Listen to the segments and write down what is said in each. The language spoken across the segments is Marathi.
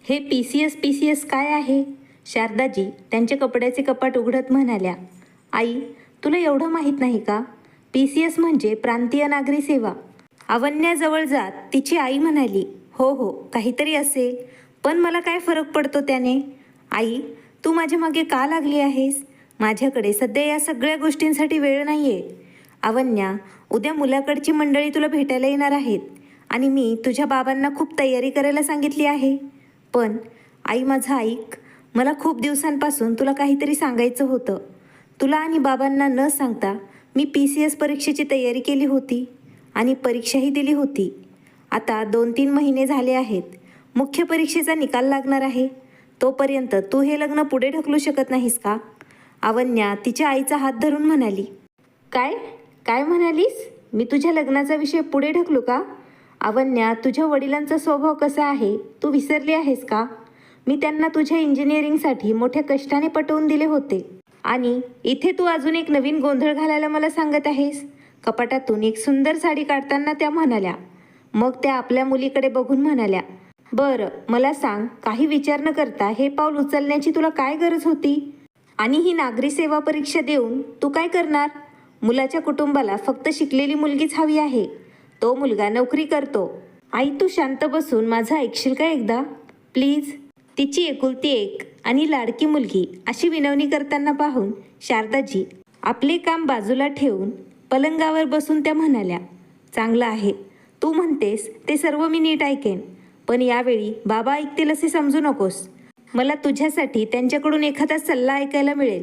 हे पी सी एस काय आहे? शारदाजी त्यांच्या कपड्याचे कपाट उघडत म्हणाल्या. आई, तुला एवढं माहीत नाही का? PCS म्हणजे प्रांतीय नागरी सेवा. अवन्याजवळ जात तिची आई म्हणाली. हो हो, काहीतरी असेल, पण मला काय फरक पडतो त्याने? आई, तू माझ्या मागे का लागली आहेस? माझ्याकडे सध्या या सगळ्या गोष्टींसाठी वेळ नाही आहे. अवन्या, उद्या मुलाकडची मंडळी तुला भेटायला येणार आहेत आणि मी तुझ्या बाबांना खूप तयारी करायला सांगितली आहे. पण आई, माझं ऐक, मला खूप दिवसांपासून तुला काहीतरी सांगायचं होतं. तुला आणि बाबांना न सांगता मी PCS परीक्षेची तयारी केली होती आणि परीक्षाही दिली होती. आता 2-3 महिने झाले आहेत. मुख्य परीक्षेचा निकाल लागणार आहे. तोपर्यंत तू हे लग्न पुढे ढकलू शकत नाहीस का? अवन्या तिच्या आईचा हात धरून म्हणाली. काय काय म्हणालीस? मी तुझ्या लग्नाचा विषय पुढे ढकलू का? अवन्या, तुझ्या वडिलांचा स्वभाव कसा आहे तू विसरली आहेस का? मी त्यांना तुझ्या इंजिनिअरिंगसाठी मोठ्या कष्टाने पटवून दिले होते आणि इथे तू अजून एक नवीन गोंधळ घालायला मला सांगत आहेस. कपाटातून एक सुंदर साडी काढताना त्या म्हणाल्या. मग त्या आपल्या मुलीकडे बघून म्हणाल्या. बरं, मला सांग, काही विचार न करता हे पाऊल उचलण्याची तुला काय गरज होती? आणि ही नागरी सेवा परीक्षा देऊन तू काय करणार? मुलाच्या कुटुंबाला फक्त शिकलेली मुलगीच हवी आहे. तो मुलगा नोकरी करतो. आई, तू शांत बसून माझं ऐकशील का एकदा प्लीज? तिची एकुलती एक आणि लाडकी मुलगी अशी विनवणी करताना पाहून शारदाजी आपले काम बाजूला ठेवून पलंगावर बसून त्या म्हणाल्या. चांगलं आहे, तू म्हणतेस ते सर्व मी नीट ऐकेन, पण यावेळी बाबा ऐकतील असे समजू नकोस. मला तुझ्यासाठी त्यांच्याकडून एखादा सल्ला ऐकायला मिळेल.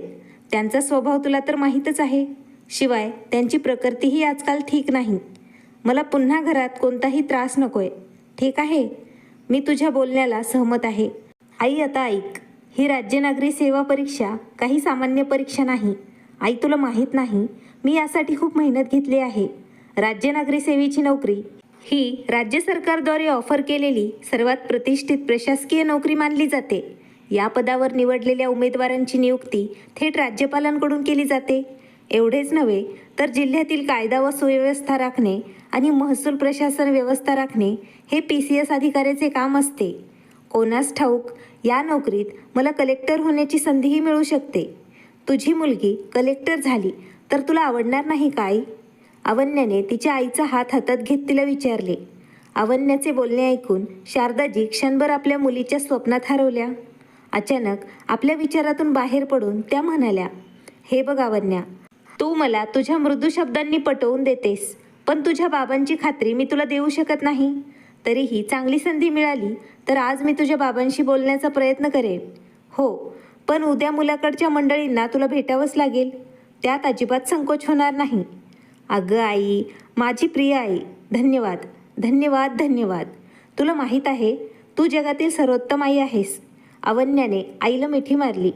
त्यांचा स्वभाव तुला तर माहीतच आहे. शिवाय त्यांची प्रकृतीही आजकाल ठीक नाही. मला पुन्हा घरात कोणताही त्रास नकोय. ठीक आहे? मी तुझ्या बोलण्याला सहमत आहे. आई, आता ऐक, ही राज्य नागरी सेवा परीक्षा काही सामान्य परीक्षा नाही. आई, तुला माहीत नाही, मी यासाठी खूप मेहनत घेतली आहे. राज्य नागरी सेवेची नोकरी ही राज्य सरकारद्वारे ऑफर केलेली सर्वात प्रतिष्ठित प्रशासकीय नोकरी मानली जाते. या पदावर निवडलेल्या उमेदवारांची नियुक्ती थेट राज्यपालांकडून केली जाते. एवढेच नव्हे तर जिल्ह्यातील कायदा व सुव्यवस्था राखणे आणि महसूल प्रशासन व्यवस्था राखणे हे PCS अधिकाऱ्याचे काम असते. कोणास ठाऊक, या नोकरीत मला कलेक्टर होण्याची संधीही मिळू शकते. तुझी मुलगी कलेक्टर झाली तर तुला आवडणार नाही काय? अवन्याने तिच्या आईचा हात हातात घेत तिला विचारले. अवन्याचे बोलणे ऐकून शारदाजी क्षणभर आपल्या मुलीच्या स्वप्नात हरवल्या. अचानक आपल्या विचारातून बाहेर पडून त्या म्हणाल्या. हे बघ अवन्या, तू मला तुझ्या मृदू शब्दांनी पटवून देतेस, पण तुझ्या बाबांची खात्री मी तुला देऊ शकत नाही. तरीही चांगली संधी मिळाली तर आज मी तुझ्या बाबांशी बोलण्याचा प्रयत्न करेन. हो, पण उद्या मुलाकडच्या मंडळींना तुला भेटावंच लागेल. त्यात अजिबात संकोच होणार नाही. अगं आई, माझी प्रिय आई, धन्यवाद धन्यवाद धन्यवाद. तुला माहीत आहे, तू जगातील सर्वोत्तम आई आहेस. अवन्याने आईला मिठी मारली.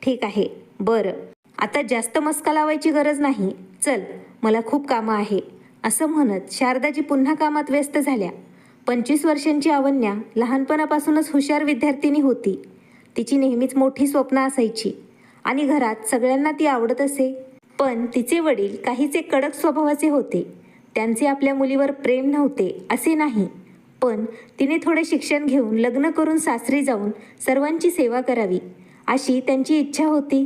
ठीक आहे, बरं, आता जास्त मस्का लावायची गरज नाही. चल, मला खूप कामं आहे. असं म्हणत शारदाजी पुन्हा कामात व्यस्त झाल्या. 25 वर्षांची अवन्या लहानपणापासूनच हुशार विद्यार्थिनी होती. तिची नेहमीच मोठी स्वप्न असायची आणि घरात सगळ्यांना ती आवडत असे. पण तिचे वडील काहीचे कडक स्वभावाचे होते. त्यांचे आपल्या मुलीवर प्रेम नव्हते असे नाही, पण तिने थोडे शिक्षण घेऊन लग्न करून सासरी जाऊन सर्वांची सेवा करावी अशी त्यांची इच्छा होती.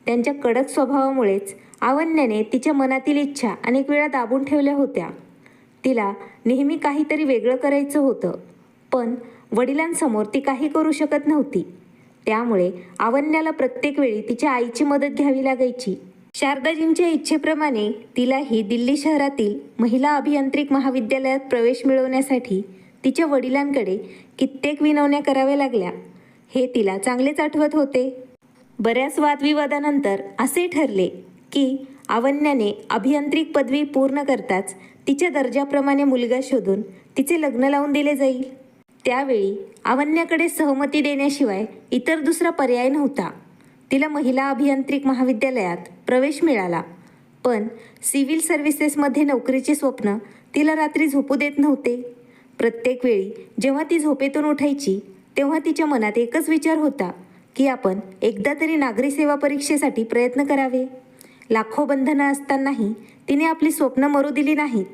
त्यांच्या कडक स्वभावामुळेच अवन्याने तिच्या मनातील इच्छा अनेक वेळा दाबून ठेवल्या होत्या. तिला नेहमी काहीतरी वेगळं करायचं होतं, पण वडिलांसमोर ती काही करू शकत नव्हती. त्यामुळे अवन्याला प्रत्येक वेळी तिच्या आईची मदत घ्यावी लागायची. शारदाजींच्या इच्छेप्रमाणे तिलाही दिल्ली शहरातील महिला अभियांत्रिक महाविद्यालयात प्रवेश मिळवण्यासाठी तिच्या वडिलांकडे कित्येक विनवण्या कराव्या लागल्या. हे तिला चांगलेच आठवत होते. बऱ्याच वादविवादानंतर असे ठरले की अवन्याने अभियांत्रिक पदवी पूर्ण करताच तिच्या दर्जाप्रमाणे मुलगा शोधून तिचे लग्न लावून दिले जाईल. त्यावेळी अवन्याकडे सहमती देण्याशिवाय इतर दुसरा पर्याय नव्हता. तिला महिला अभियांत्रिक महाविद्यालयात प्रवेश मिळाला, पण सिव्हिल सर्व्हिसेसमध्ये नोकरीचे स्वप्न तिला रात्री झोपू देत नव्हते. प्रत्येक वेळी जेव्हा ती झोपेतून उठायची तेव्हा तिच्या मनात एकच विचार होता की आपण एकदा तरी नागरी सेवा परीक्षेसाठी प्रयत्न करावे. लाखो बंधनं असतानाही तिने आपली स्वप्न मरू दिली नाहीत.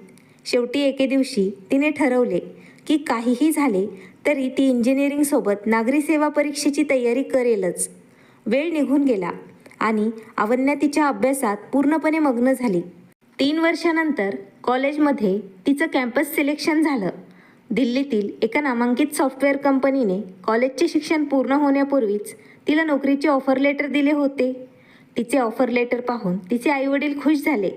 शेवटी एके दिवशी तिने ठरवले की काहीही झाले तरी ती इंजिनिअरिंगसोबत नागरी सेवा परीक्षेची तयारी करेलच. वेळ निघून गेला आणि अवन्या तिच्या अभ्यासात पूर्णपणे मग्न झाली. 3 वर्षानंतर कॉलेजमध्ये तिचं कॅम्पस सिलेक्शन झालं. दिल्लीतील एका नामांकित सॉफ्टवेअर कंपनीने कॉलेजचे शिक्षण पूर्ण होण्यापूर्वीच तिला नोकरीचे ऑफर लेटर दिले होते. तिचे ऑफर लेटर पाहून तिचे आईवडील खुश झाले.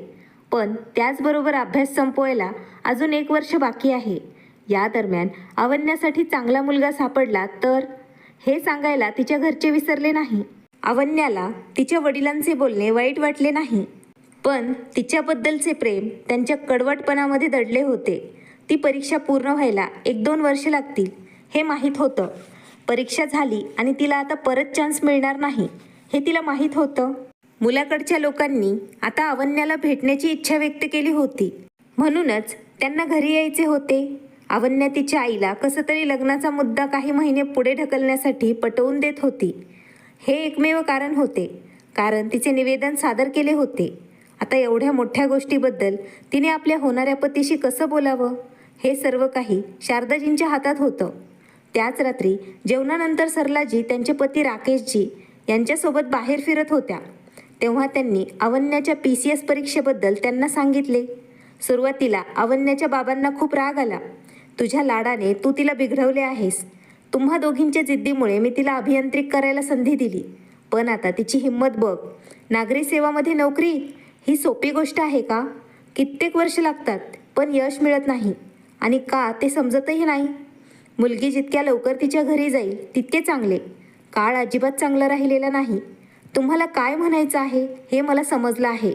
पण त्याचबरोबर अभ्यास संपवायला अजून 1 वर्ष बाकी आहे. या दरम्यान अवन्यासाठी चांगला मुलगा सापडला तर हे सांगायला तिच्या घरचे विसरले नाही. अवन्याला तिच्या वडिलांचे बोलणे वाईट वाटले नाही, पण तिच्याबद्दलचे प्रेम त्यांच्या कडवटपणामध्ये दडले होते. ती परीक्षा पूर्ण व्हायला 1-2 वर्ष लागतील हे माहीत होतं. परीक्षा झाली आणि तिला आता परत चान्स मिळणार नाही हे तिला माहीत होतं. मुलाकडच्या लोकांनी आता अवन्याला भेटण्याची इच्छा व्यक्त केली होती, म्हणूनच त्यांना घरी यायचे होते. अवन्या तिच्या आईला कसं तरी लग्नाचा मुद्दा काही महिने पुढे ढकलण्यासाठी पटवून देत होती. हे एकमेव कारण होते, कारण तिचे निवेदन सादर केले होते. आता एवढ्या मोठ्या गोष्टीबद्दल तिने आपल्या होणाऱ्या पतीशी कसं बोलावं हे सर्व काही शारदाजींच्या हातात होतं. त्याच रात्री जेवणानंतर सरलाजी त्यांचे पती राकेशजी यांच्यासोबत बाहेर फिरत होत्या. तेव्हा त्यांनी अवन्याच्या PCS परीक्षेबद्दल त्यांना सांगितले. सुरुवातीला अवन्याच्या बाबांना खूप राग आला. तुझ्या लाडाने तू तिला बिघडवले आहेस. तुम्हा दोघींच्या जिद्दीमुळे मी तिला अभियांत्रिक करायला संधी दिली, पण आता तिची हिंमत बघ. नागरी सेवामध्ये नोकरी ही सोपी गोष्ट आहे का? कित्येक वर्ष लागतात पण यश मिळत नाही, आणि का ते समजतही नाही. मुलगी जितक्या लवकर तिच्या घरी जाईल तितके चांगले. काळ अजिबात चांगला राहिलेला नाही. तुम्हाला काय म्हणायचं आहे हे मला समजलं आहे,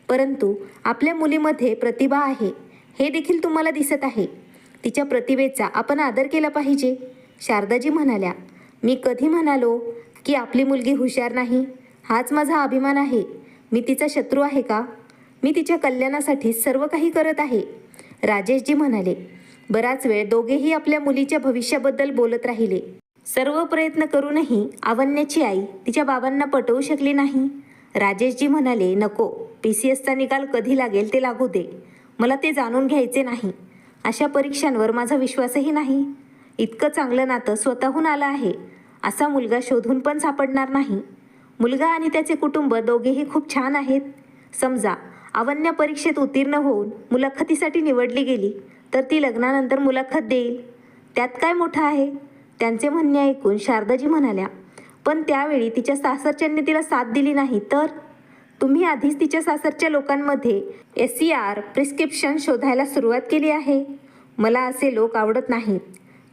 परंतु आपल्या मुलीमध्ये प्रतिभा आहे हे देखील तुम्हाला दिसत आहे. तिच्या प्रतिभेचा आपण आदर केला पाहिजे. शारदाजी म्हणाल्या, मी कधी म्हणालो की आपली मुलगी हुशार नाही? हाच माझा अभिमान आहे. मी तिचा शत्रू आहे का? मी तिच्या कल्याणासाठी सर्व काही करत आहे. राजेशजी म्हणाले. बराच वेळ दोघेही आपल्या मुलीच्या भविष्याबद्दल बोलत राहिले. सर्व प्रयत्न करूनही अवन्याची आई तिच्या बाबांना पटवू शकली नाही. राजेशजी म्हणाले, नको, PCSचा निकाल कधी लागेल ते लागू दे. मला ते जाणून घ्यायचे नाही. अशा परीक्षांवर माझा विश्वासही नाही. इतकं चांगलं नातं स्वतःहून आलं आहे असा मुलगा शोधून पण सापडणार नाही. मुलगा आणि त्याचे कुटुंब दोघेही खूप छान आहेत. समजा अवन्या परीक्षेत उत्तीर्ण होऊन मुलाखतीसाठी निवडली गेली तर ती लग्नानंतर मुलाखत देईल. त्यात काय मोठं आहे? त्यांचे म्हणणे ऐकून शारदाजी म्हणाल्या, पण त्यावेळी तिच्या सासरच्यांनी तिला साथ दिली नाही तर? तुम्ही आधीच तिच्या सासरच्या लोकांमध्ये SCR प्रिस्क्रिप्शन शोधायला सुरुवात केली आहे. मला असे लोक आवडत नाहीत.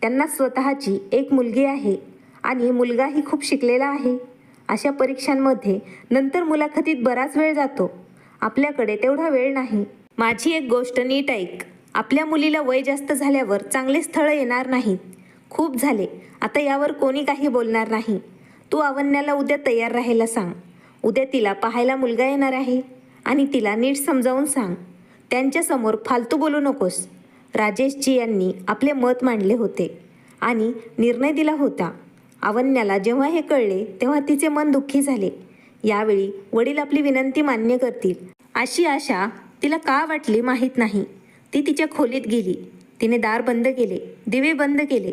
त्यांना स्वतःची एक मुलगी आहे आणि मुलगाही खूप शिकलेला आहे. अशा परीक्षांमध्ये नंतर मुलाखतीत बराच वेळ जातो. आपल्याकडे तेवढा वेळ नाही. माझी एक गोष्ट नीट ऐक. आपल्या मुलीला वय जास्त झाल्यावर चांगले स्थळ येणार नाहीत. खूप झाले, आता यावर कोणी काही बोलणार नाही. तू अवन्याला उद्या तयार राहायला सांग. उद्या तिला पाहायला मुलगा येणार आहे आणि तिला नीट समजावून सांग. त्यांच्यासमोर फालतू बोलू नकोस. राजेशजी यांनी आपले मत मांडले होते आणि निर्णय दिला होता. अवन्याला जेव्हा हे कळले तेव्हा तिचे मन दुःखी झाले. यावेळी वडील आपली विनंती मान्य करतील अशी आशा तिला का वाटली माहीत नाही. ती तिच्या खोलीत गेली. तिने दार बंद केले, दिवे बंद केले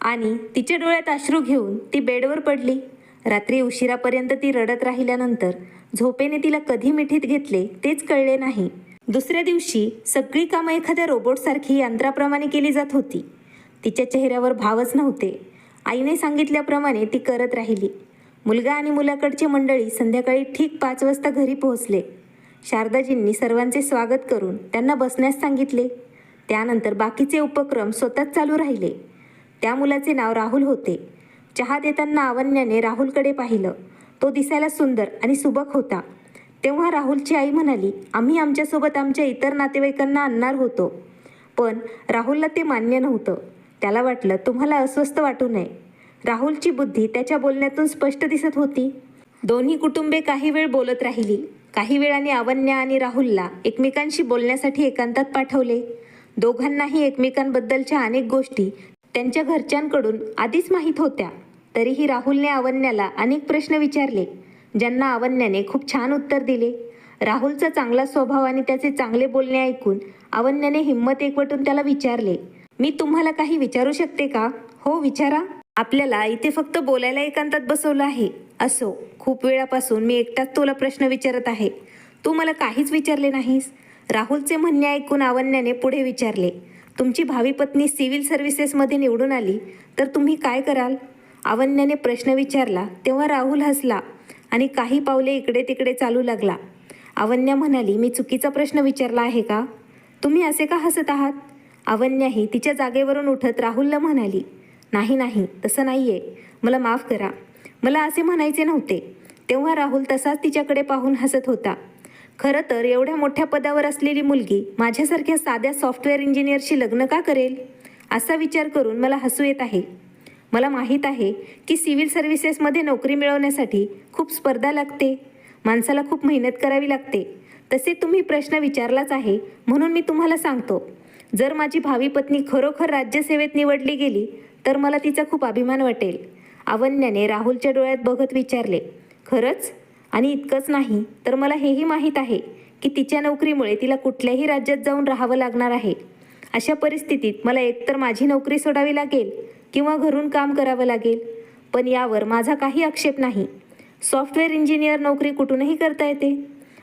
आणि तिच्या डोळ्यात अश्रू घेऊन ती बेडवर पडली. रात्री उशिरापर्यंत ती रडत राहिल्यानंतर झोपेने तिला कधी मिठीत घेतले तेच कळले नाही. दुसऱ्या दिवशी सगळी कामं एखाद्या रोबोटसारखी यंत्राप्रमाणे केली जात होती. तिच्या चेहऱ्यावर भावच नव्हते. आईने सांगितल्याप्रमाणे ती करत राहिली. मुलगा आणि मुलाकडची मंडळी संध्याकाळी ठीक 5 वाजता घरी पोहोचले. शारदाजींनी सर्वांचे स्वागत करून त्यांना बसण्यास सांगितले. त्यानंतर बाकीचे उपक्रम स्वतःच चालू राहिले. त्या मुलाचे नाव राहुल होते. चहा देताना अवन्याने राहुलकडे पाहिलं. तो दिसायला सुंदर आणि सुबक होता. तेव्हा राहुलची आई म्हणाली, आम्ही आमच्यासोबत आमच्या इतर नातेवाईकांना आणणार होतो, पण राहुलला ते मान्य नव्हतं. त्याला वाटलं तुम्हाला अस्वस्थ वाटू नये. राहुलची बुद्धी त्याच्या बोलण्यातून स्पष्ट दिसत होती. दोन्ही कुटुंबे काही वेळ बोलत राहिली. काही वेळाने अवन्या आणि राहुलला एकमेकांशी बोलण्यासाठी एकांतात पाठवले. दोघांनाही एकमेकांबद्दलच्या अनेक गोष्टी त्यांच्या घरच्यांकडून आधीच माहीत होत्या. तरीही राहुलने अवन्याला अनेक प्रश्न विचारले, ज्यांना अवन्याने खूप छान उत्तर दिले. राहुलचा चांगला स्वभाव आणि त्याचे चांगले बोलणे ऐकून अवन्याने हिंमत एकवटून त्याला विचारले, मी तुम्हाला काही विचारू शकते का? हो, विचारा. आपल्याला इथे फक्त बोलायला एकांतात बसवलं आहे. असो, खूप वेळापासून मी एकटाच तुला प्रश्न विचारत आहे. तू मला काहीच विचारले नाहीस. राहुलचे म्हणणे ऐकून अवन्याने पुढे विचारले, तुमची भावी पत्नी सिव्हिल सर्व्हिसेसमध्ये निवडून आली तर तुम्ही काय कराल? अवन्याने प्रश्न विचारला तेव्हा राहुल हसला आणि काही पावले इकडे तिकडे चालू लागला. अवन्या म्हणाली, मी चुकीचा प्रश्न विचारला आहे का? तुम्ही असे का हसत आहात? अवन्याही तिच्या जागेवरून उठत राहुलला म्हणाली, नाही नाही, तसं नाही आहे, मला माफ करा, मला असे म्हणायचे नव्हते. तेव्हा राहुल तसाच तिच्याकडे पाहून हसत होता. खरं तर एवढ्या मोठ्या पदावर असलेली मुलगी माझ्यासारख्या साध्या सॉफ्टवेअर इंजिनियरशी लग्न का करेल, असा विचार करून मला हसू येत आहे. मला माहीत आहे की सिव्हिल सर्व्हिसेसमध्ये नोकरी मिळवण्यासाठी खूप स्पर्धा लागते, माणसाला खूप मेहनत करावी लागते. तसे तुम्ही प्रश्न विचारलाच आहे म्हणून मी तुम्हाला सांगतो, जर माझी भावी पत्नी खरोखर राज्यसेवेत निवडली गेली तर मला तिचा खूप अभिमान वाटेल. अवन्याने राहुलच्या डोळ्यात बघत विचारले, खरंच? आणि इतकंच नाही तर मला हेही माहीत आहे की तिच्या नोकरीमुळे तिला कुठल्याही राज्यात जाऊन राहावं लागणार आहे. अशा परिस्थितीत मला एकतर माझी नोकरी सोडावी लागेल किंवा घरून काम करावं लागेल. पण यावर माझा काही आक्षेप नाही. सॉफ्टवेअर इंजिनियर नोकरी कुठूनही करता येते,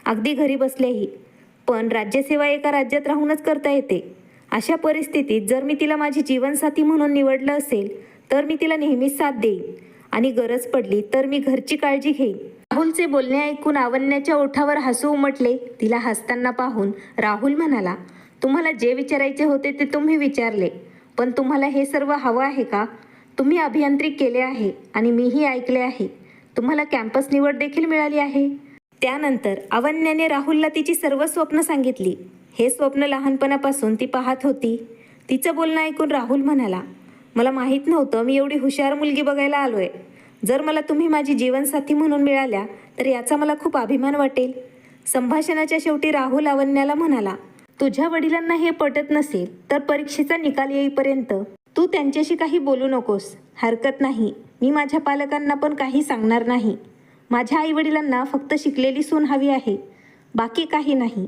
अगदी घरी बसल्याही. पण राज्यसेवा एका राज्यात राहूनच करता येते. अशा परिस्थितीत जर मी तिला माझी जीवनसाथी म्हणून निवडलं असेल तर मी तिला नेहमीच साथ देईन आणि गरज पडली तर मी घरची काळजी घेईन. राहुलचे बोलणे ऐकून अवन्याच्या ओठावर हसू उमटले. तिला हसताना पाहून राहुल म्हणाला, तुम्हाला जे विचारायचे होते ते तुम्ही विचारले, पण तुम्हाला हे सर्व हवं आहे का? तुम्ही अभियांत्रिक केले आहे आणि मीही ऐकले आहे. तुम्हाला कॅम्पस निवड देखील मिळाली आहे. त्यानंतर अवन्याने राहुलला तिची सर्व स्वप्न सांगितली. हे स्वप्न लहानपणापासून ती पाहत होती. तिचं बोलणं ऐकून राहुल म्हणाला, मला माहीत नव्हतं मी एवढी हुशार मुलगी बघायला आलोय. जर मला तुम्ही माझी जीवनसाथी म्हणून मिळाल्या तर याचा मला खूप अभिमान वाटेल. संभाषणाच्या शेवटी राहुल अवन्याला म्हणाला, तुझ्या वडिलांना हे पटत नसेल तर परीक्षेचा निकाल येईपर्यंत तू त्यांच्याशी काही बोलू नकोस. हरकत नाही, मी माझ्या पालकांना पण काही सांगणार नाही. माझ्या आईवडिलांना फक्त शिकलेली सून हवी आहे, बाकी काही नाही.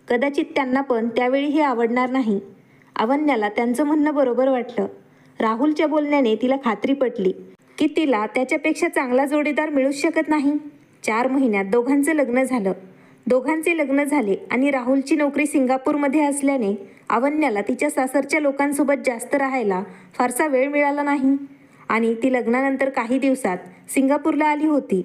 कदाचित त्यांना पण त्यावेळी हे आवडणार नाही. अवन्याला त्यांचं म्हणणं बरोबर वाटलं. राहुलच्या बोलण्याने तिला खात्री पटली की तिला त्याच्यापेक्षा चांगला जोडीदार मिळूच शकत नाही. 4 महिन्यात दोघांचं लग्न झालं. दोघांचे लग्न झाले आणि राहुलची नोकरी सिंगापूरमध्ये असल्याने अवन्याला तिच्या सासरच्या लोकांसोबत जास्त राहायला फारसा वेळ मिळाला नाही आणि ती लग्नानंतर काही दिवसात सिंगापूरला आली होती.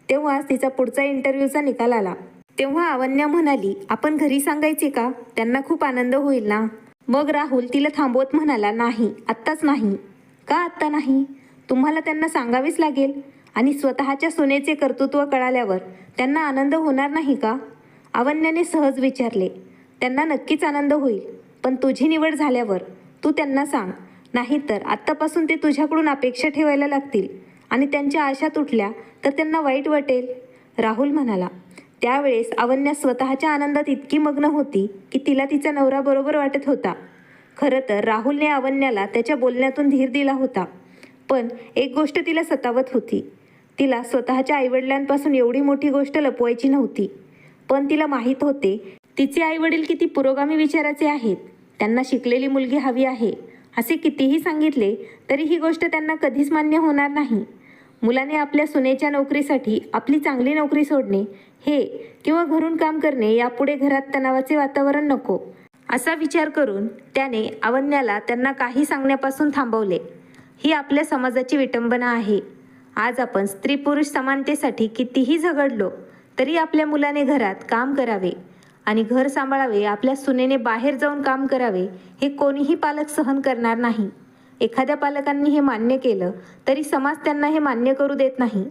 तेव्हाच तिचा पुढचा इंटरव्ह्यूचा निकाल आला. तेव्हा अवन्या म्हणाली, आपण घरी सांगायचे का? त्यांना खूप आनंद होईल ना. मग राहुल तिला थांबवत म्हणाला, नाही, आत्ताच नाही. का आत्ता नाही? तुम्हाला त्यांना सांगावेच लागेल आणि स्वतःच्या सुनेचे कर्तृत्व कळाल्यावर त्यांना आनंद होणार नाही का? अवन्याने सहज विचारले. त्यांना नक्कीच आनंद होईल, पण तुझी निवड झाल्यावर तू त्यांना सांग, नाहीतर आत्तापासून ते तुझ्याकडून अपेक्षा ठेवायला लागतील आणि त्यांच्या आशा तुटल्या तर त्यांना वाईट वाटेल. राहुल म्हणाला. त्यावेळेस अवन्या स्वतःच्या आनंदात इतकी मग्न होती की तिला तिचा नवरा बरोबर वाटत होता. खरं तर राहुलने अवन्याला त्याच्या बोलण्यातून धीर दिला होता, पण एक गोष्ट तिला सतावत होती. तिला स्वतःच्या आईवडिलांपासून एवढी मोठी गोष्ट लपवायची नव्हती, पण तिला माहीत होते तिचे आईवडील किती पुरोगामी विचाराचे आहेत. त्यांना शिकलेली मुलगी हवी आहे असे कितीही सांगितले तरी ही गोष्ट त्यांना कधीच मान्य होणार नाही. मुलाने आपल्या सुनेच्या नोकरीसाठी आपली चांगली नोकरी सोडणे हे किंवा घरून काम करणे यापुढे घरात तणावाचे वातावरण नको, असा विचार करून त्याने अवन्याला त्यांना काही सांगण्यापासून थांबवले. ही आपल्या समाजाची विटंबना आहे. आज आपण स्त्री पुरुष समानतेसाठी कितीही झगडलो तरी आपल्या मुलाने घरात काम करावे आणि घर सांभाळावे, आपल्या सुनेने बाहेर जाऊन काम करावे हे कोणीही पालक सहन करणार नाही. एखाद्या पालकांनी हे मान्य केलं तरी समाज त्यांना हे मान्य करू देत नाही.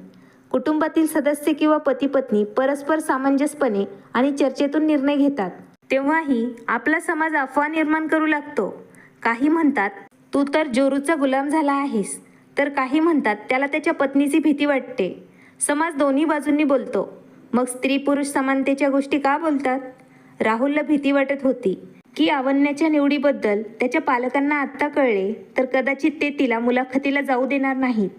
कुटुंबातील सदस्य किंवा पती पत्नी परस्पर सामंजस्यपणे आणि चर्चेतून निर्णय घेतात, तेव्हाही आपला समाज अफवा निर्माण करू लागतो. काही म्हणतात तू तर जोरूचा गुलाम झाला आहेस, तर काही म्हणतात त्याला त्याच्या पत्नीची भीती वाटते. समाज दोन्ही बाजूंनी बोलतो. मग स्त्री पुरुष समानतेच्या गोष्टी का बोलतात? राहुलला भीती वाटत होती की अवन्याच्या निवडीबद्दल त्याच्या पालकांना आत्ता कळले तर कदाचित ते तिला मुलाखतीला जाऊ देणार नाहीत.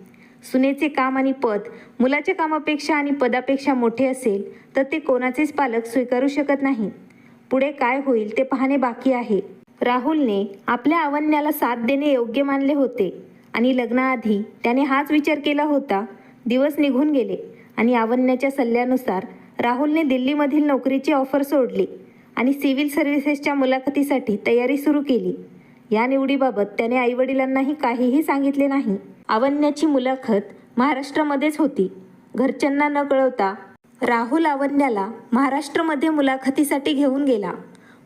सुनेचे काम आणि पद मुलाच्या कामापेक्षा आणि पदापेक्षा मोठे असेल तर ते कोणाचेच पालक स्वीकारू शकत नाहीत. पुढे काय होईल ते पाहणे बाकी आहे. राहुलने आपल्या अवन्याला साथ देणे योग्य मानले होते आणि लग्नाआधी त्याने हाच विचार केला होता. दिवस निघून गेले आणि अवन्याच्या सल्ल्यानुसार राहुलने दिल्लीमधील नोकरीची ऑफर सोडली आणि सिव्हिल सर्व्हिसेसच्या मुलाखतीसाठी तयारी सुरू केली. या निवडीबाबत त्याने आईवडिलांनाही काहीही सांगितले नाही. अवन्याची मुलाखत महाराष्ट्रामध्येच होती. घरच्यांना न कळवता राहुल अवन्याला महाराष्ट्रामध्ये मुलाखतीसाठी घेऊन गेला.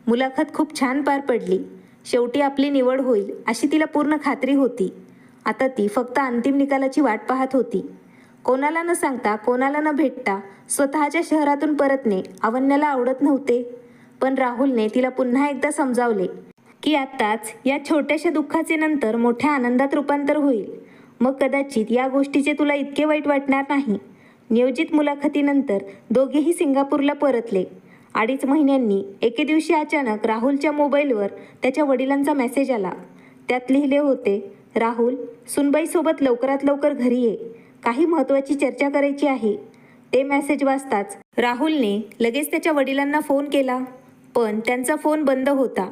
मुलाखत खूप छान पार पडली. शेवटी आपली निवड होईल अशी तिला पूर्ण खात्री होती. आता ती फक्त अंतिम निकालाची वाट पाहत होती. कोणाला न सांगता, कोणाला न भेटता स्वतःच्या शहरातून परतणे अवन्याला आवडत नव्हते. पण राहुलने तिला पुन्हा एकदा समजावले की आत्ताच या छोट्याशा दुःखाचे नंतर मोठ्या आनंदात रूपांतर होईल. मग कदाचित या गोष्टीचे तुला इतके वाईट वाटणार नाही. नियोजित मुलाखतीनंतर दोघेही सिंगापूरला परतले. 2.5 महिन्यांनी एके दिवशी अचानक राहुलच्या मोबाईलवर त्याच्या वडिलांचा मेसेज आला. त्यात लिहिले होते, राहुल, सुनबाईसोबत लवकरात लवकर घरी ये. काही महत्त्वाची चर्चा करायची आहे. ते मेसेज वाचताच राहुलने लगेच त्याच्या वडिलांना फोन केला, पण त्यांचा फोन बंद होता.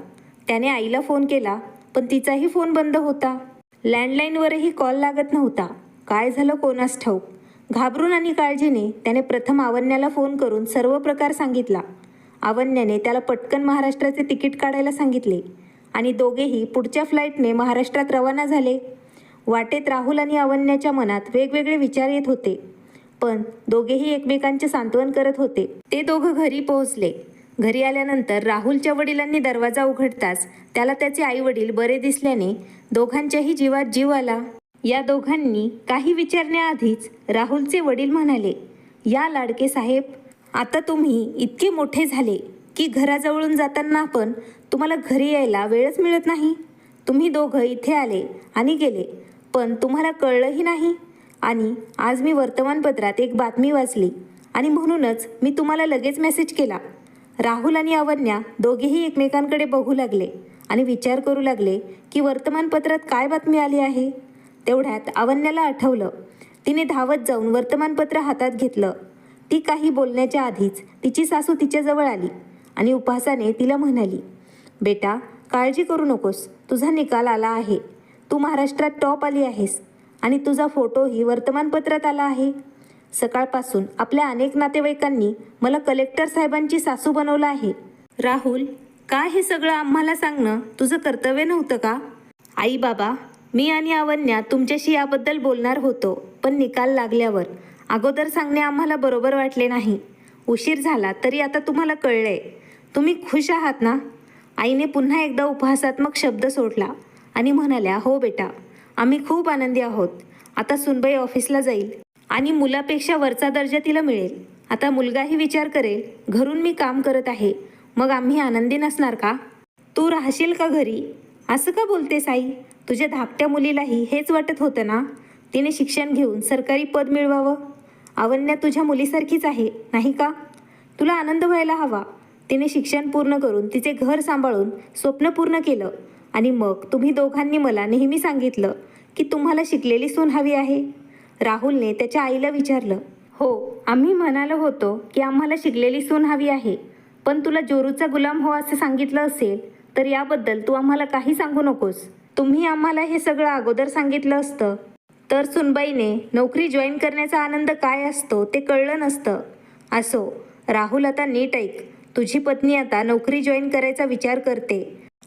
त्याने आईला फोन केला, पण तिचाही फोन बंद होता. लँडलाईनवरही कॉल लागत नव्हता. काय झालं कोणास ठाऊक. घाबरून आणि काळजीने त्याने प्रथम अवन्याला फोन करून सर्व प्रकार सांगितला. अवन्याने त्याला पटकन महाराष्ट्राचे तिकीट काढायला सांगितले आणि दोघेही पुढच्या फ्लाईटने महाराष्ट्रात रवाना झाले. वाटेत राहुल आणि अवन्याच्या मनात वेगवेगळे विचार येत होते, पण दोघेही एकमेकांचे सांत्वन करत होते. ते दोघं घरी पोहोचले. घरी आल्यानंतर राहुलच्या वडिलांनी दरवाजा उघडताच त्याला त्याचे आईवडील बरे दिसल्याने दोघांच्याही जीवात जीव आला. या दोघांनी काही विचारण्याआधीच राहुलचे वडील म्हणाले, या लाडके साहेब, आता तुम्ही इतके मोठे झाले की घराजवळून जाताना पण तुम्हाला घरी यायला वेळच मिळत नाही. तुम्ही दोघं इथे आले आणि गेले, पण तुम्हाला कळलंही नाही. आणि आज मी वर्तमानपत्रात एक बातमी वाचली आणि म्हणूनच मी तुम्हाला लगेच मेसेज केला. राहुल आणि अवन्या दोघेही एकमेकांकडे बघू लागले आणि विचार करू लागले की वर्तमानपत्रात काय बातमी आली आहे. तेवढ्यात अवन्याला आठवलं. तिने धावत जाऊन वर्तमानपत्र हातात घेतलं. ती काही बोलण्याच्या आधीच तिची सासू तिच्याजवळ आली आणि उपहासाने तिला म्हणाली, बेटा, काळजी करू नकोस. तुझा निकाल आला आहे. तू महाराष्ट्रात टॉप आली आहेस आणि तुझा फोटोही वर्तमानपत्रात आला आहे. सकाळपासून आपल्या अनेक नातेवाईकांनी मला कलेक्टर साहेबांची सासू बनवलं आहे. राहुल, का हे सगळं आम्हाला सांगणं तुझं कर्तव्य नव्हतं का? आई बाबा, मी आणि अवन्या तुमच्याशी याबद्दल बोलणार होतो, पण निकाल लागल्यावर अगोदर सांगणे आम्हाला बरोबर वाटले नाही. उशीर झाला तरी आता तुम्हाला कळलंय. तुम्ही खुश आहात ना? आईने पुन्हा एकदा उपहासात्मक शब्द सोडला आणि म्हणाल्या, हो बेटा, आम्ही खूप आनंदी आहोत. आता सुनबाई ऑफिसला जाईल आणि मुलापेक्षा वरचा दर्जा तिला मिळेल. आता मुलगाही विचार करेल, घरून मी काम करत आहे, मग आम्ही आनंदी नसणार का? तू राहशील का घरी? असं का बोलतेस आई? तुझ्या धाकट्या मुलीलाही हेच वाटत होतं ना, तिने शिक्षण घेऊन सरकारी पद मिळवावं. अवन्या तुझ्या मुलीसारखीच आहे, नाही का? तुला आनंद व्हायला हवा. तिने शिक्षण पूर्ण करून तिचे घर सांभाळून स्वप्न पूर्ण केलं आणि मग तुम्ही दोघांनी मला नेहमी सांगितलं की तुम्हाला शिकलेली सून हवी आहे. राहुलने त्याच्या आईला विचारलं. हो, आम्ही म्हणालो होतो की आम्हाला शिकलेली सून हवी आहे, पण तुला जोरूचा गुलाम हो असं सांगितलं असेल तर याबद्दल तू आम्हाला काही सांगू नकोस. तुम्ही आम्हाला हे सगळं अगोदर सांगितलं असतं तर सुनबाईने नोकरी जॉईन करण्याचा आनंद काय असतो ते कळलं नसतं. असो, राहुल, आता नीट ऐक. तुझी पत्नी आता नोकरी जॉईन करायचा विचार करते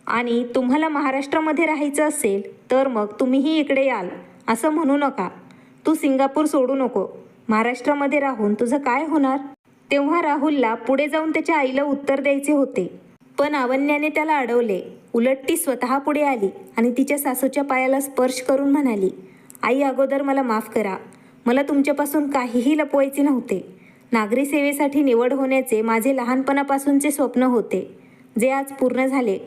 आणि तुम्हाला महाराष्ट्रामध्ये राहायचं असेल तर मग तुम्हीही इकडे याल असं म्हणू नका. तू सिंगापूर सोडू नको. महाराष्ट्रामध्ये राहून तुझं काय होणार? तेव्हा राहुलला पुढे जाऊन त्याच्या आईला उत्तर द्यायचे होते, पण अवन्याने त्याला अडवले. उलट ती स्वतः पुढे आली आणि तिच्या सासूच्या पायाला स्पर्श करून म्हणाली, आई, अगोदर मला माफ करा. मला तुमच्यापासून काहीही लपवायचे नव्हते. नागरी सेवेसाठी निवड होण्याचे माझे लहानपणापासूनचे स्वप्न होते, जे आज पूर्ण झाले.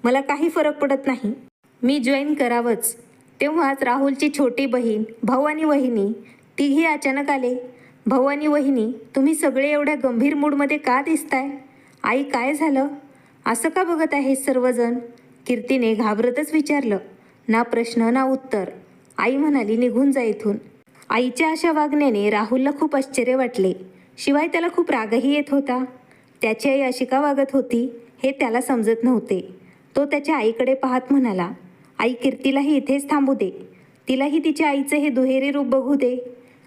मला काही फरक पडत नाही. मी जॉईन करावंच. तेव्हाच राहुलची छोटी बहीण, भाऊ आणि वहिनी तिघी अचानक आले. भाऊ आणि वहिनी, तुम्ही सगळे एवढ्या गंभीर मूडमध्ये का दिसताय? आई, काय झालं? असं का बघत आहे सर्वजण? कीर्तीने घाबरतच विचारलं. ना प्रश्न ना उत्तर. आई म्हणाली, निघून जा इथून. आईच्या अशा वागण्याने राहुलला खूप आश्चर्य वाटले. शिवाय त्याला खूप रागही येत होता. त्याची आई अशी का वागत होती हे त्याला समजत नव्हते. तो त्याच्या आईकडे पाहत म्हणाला, आई कीर्तीलाही इथेच थांबू दे. तिलाही तिच्या आईचे हे दुहेरी रूप बघू दे.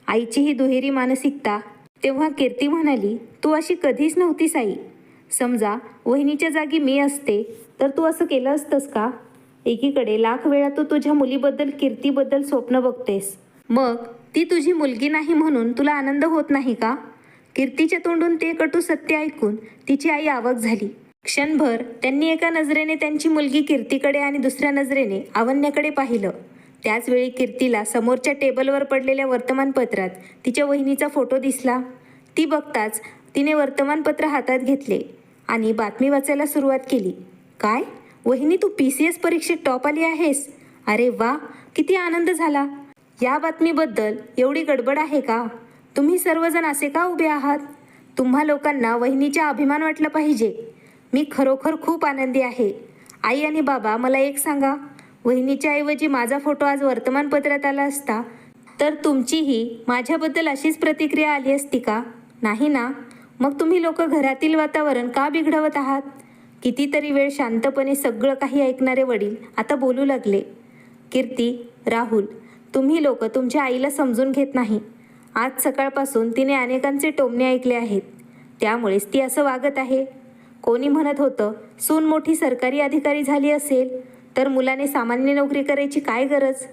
आईची ही दुहेरी मानसिकता. तेव्हा कीर्ती म्हणाली, तू अशी कधीच नव्हतीस आई. समजा वहिनीच्या जागी मी असते तर तू असं केलं असतंस का? एकीकडे लाख वेळा तू तुझ्या मुलीबद्दल, कीर्तीबद्दल स्वप्न बघतेस, मग ती तुझी मुलगी नाही म्हणून तुला आनंद होत नाही का? कीर्तीच्या तोंडून ते कटू सत्य ऐकून तिची आई अवाक झाली. क्षणभर त्यांनी एका नजरेने त्यांची मुलगी कीर्तीकडे आणि दुसऱ्या नजरेने अवन्याकडे पाहिलं. त्याचवेळी कीर्तीला समोरच्या टेबलवर पडलेल्या वर्तमानपत्रात तिच्या वहिनीचा फोटो दिसला. ती बघताच तिने वर्तमानपत्र हातात घेतले आणि बातमी वाचायला सुरुवात केली. काय वहिनी, तू PCS परीक्षेत टॉप आली आहेस? अरे वा, किती आनंद झाला. या बातमीबद्दल एवढी गडबड आहे का? तुम्ही सर्वजण असे का उभे आहात? तुम्हा लोकांना वहिनीचा अभिमान वाटला पाहिजे. मी खरोखर खूप आनंदी आहे. आई आणि बाबा, मला एक सांगा, वहिनीच्या ऐवजी माझा फोटो आज वर्तमानपत्रात आला असता तर तुमचीही माझ्याबद्दल अशीच प्रतिक्रिया आली असती का? नाही ना? मग तुम्ही लोक घरातील वातावरण का बिघडवत आहात? कितीतरी वेळ शांतपणे सगळं काही ऐकणारे वडील आता बोलू लागले. कीर्ती, राहुल, तुम्ही लोक तुमच्या आईला समजून घेत नाही. आज सकाळपासून तिने अनेकांचे टोमणे ऐकले आहेत, त्यामुळेच ती असं वागत आहे. कोणी म्हणत होतं सून मोठी सरकारी अधिकारी झाली असेल तर मुलाने सामान्य नोकरी करायची काय गरज?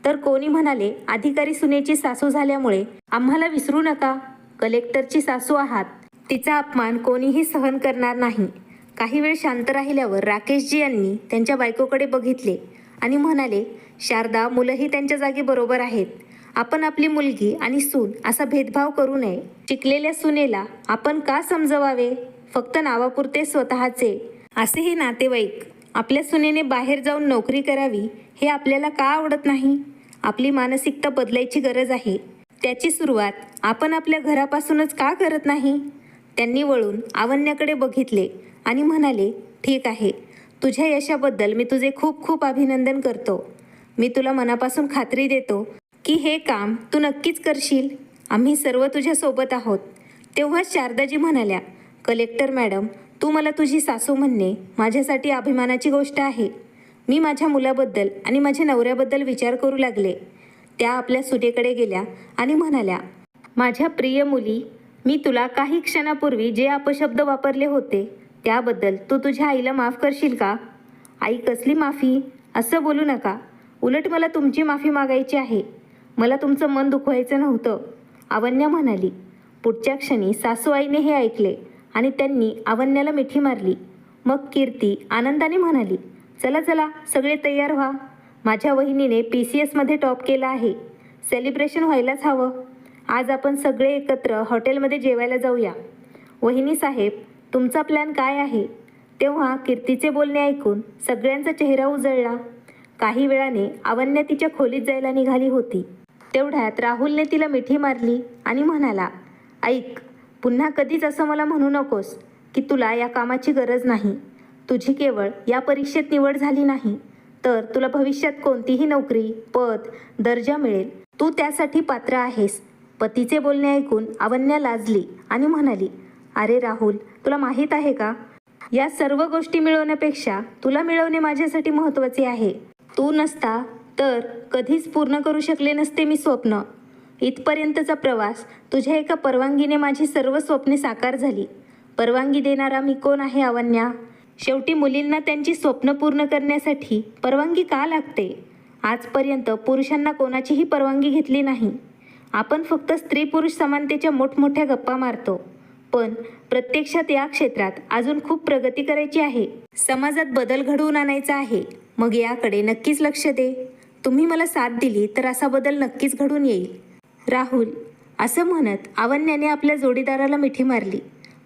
तर कोणी म्हणाले अधिकारी सुनेची सासू झाल्यामुळे आम्हाला विसरू नका, कलेक्टरची सासू आहात. तिचा अपमान कोणीही सहन करणार नाही. काही वेळ शांत राहिल्यावर राकेशजी यांनी त्यांच्या बायकोकडे बघितले आणि म्हणाले, शारदा, मुलंही त्यांच्या जागी बरोबर आहेत. आपण आपली मुलगी आणि सून असा भेदभाव करू नये. शिकलेल्या सुनेला आपण का समजवावे? फक्त नावापुरते स्वतःचे. असे हे नातेवाईक. आपल्या सुनेने बाहेर जाऊन नोकरी करावी हे आपल्याला का आवडत नाही? आपली मानसिकता बदलायची गरज आहे. त्याची सुरुवात आपण आपल्या घरापासूनच का करत नाही? त्यांनी वळून अवन्याकडे बघितले आणि म्हणाले, ठीक आहे, तुझ्या यशाबद्दल मी तुझे खूप खूप अभिनंदन करतो. मी तुला मनापासून खात्री देतो की हे काम तू नक्कीच करशील. आम्ही सर्व तुझ्या सोबत आहोत. तेव्हा शारदाजी म्हणाल्या, कलेक्टर मॅडम, तू मला तुझी सासू म्हणणे माझ्यासाठी अभिमानाची गोष्ट आहे. मी माझ्या मुलाबद्दल आणि माझ्या नवऱ्याबद्दल विचार करू लागले. त्या आपल्या सुनेकडे गेल्या आणि म्हणाल्या, माझ्या प्रिय मुली, मी तुला काही क्षणापूर्वी जे अपशब्द वापरले होते त्याबद्दल तू तुझ्या आईला माफ करशील का? आई, कसली माफी? असं बोलू नका. उलट मला तुमची माफी मागायची आहे. मला तुमचं मन दुखवायचं नव्हतं, अवन्या म्हणाली. पुढच्या क्षणी सासू आईने हे ऐकले आणि त्यांनी अवन्याला मिठी मारली. मग कीर्ती आनंदाने म्हणाली, चला चला, सगळे तयार व्हा. माझ्या वहिनीने PCSमध्ये टॉप केला आहे. सेलिब्रेशन व्हायलाच हवं. आज आपण सगळे एकत्र हॉटेलमध्ये जेवायला जाऊया. वहिनी साहेब, तुमचा प्लॅन काय आहे? तेव्हा कीर्तीचे बोलणे ऐकून सगळ्यांचा चेहरा उजळला. काही वेळाने अवन्या तिच्या खोलीत जायला निघाली होती. तेवढ्यात राहुलने तिला मिठी मारली आणि म्हणाला, ऐक, पुन्हा कधीच असं मला म्हणू नकोस की तुला या कामाची गरज नाही. तुझी केवळ या परीक्षेत निवड झाली नाही तर तुला भविष्यात कोणतीही नोकरी, पद, दर्जा मिळेल. तू त्यासाठी पात्र आहेस. पतीचे बोलणे ऐकून अवन्या लाजली आणि म्हणाली, अरे राहुल, तुला माहीत आहे का, या सर्व गोष्टी मिळवण्यापेक्षा तुला मिळवणे माझ्यासाठी महत्त्वाचे आहे. तू नसता तर कधीच पूर्ण करू शकले नसते मी स्वप्न. इथपर्यंतचा प्रवास तुझ्या एका परवानगीने माझी सर्व स्वप्ने साकार झाली. परवानगी देणारा मी कोण आहे अवन्या? शेवटी मुलींना त्यांची स्वप्न पूर्ण करण्यासाठी परवानगी का लागते? आजपर्यंत पुरुषांना कोणाचीही परवानगी घेतली नाही. आपण फक्त स्त्री पुरुष समानतेच्या मोठमोठ्या गप्पा मारतो, पण प्रत्यक्षात या क्षेत्रात अजून खूप प्रगती करायची आहे. समाजात बदल घडवून आणायचा आहे. मग याकडे नक्कीच लक्ष दे. तुम्ही मला साथ दिली तर असा बदल नक्कीच घडून येईल. राहुल, असं म्हणत अवन्याने आपल्या जोडीदाराला मिठी मारली.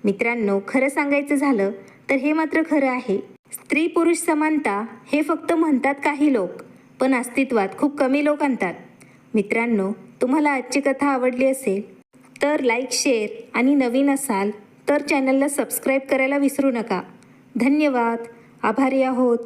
मित्रांनो, खरं सांगायचं झालं तर हे मात्र खरं आहे. स्त्री पुरुष समानता हे फक्त म्हणतात काही लोक, पण अस्तित्वात खूप कमी लोक आणतात. मित्रांनो, तुम्हाला आजची कथा आवडली असेल तर लाईक, शेअर आणि नवीन असाल तर चॅनलला सबस्क्राईब करायला विसरू नका. धन्यवाद. आभारी आहोत.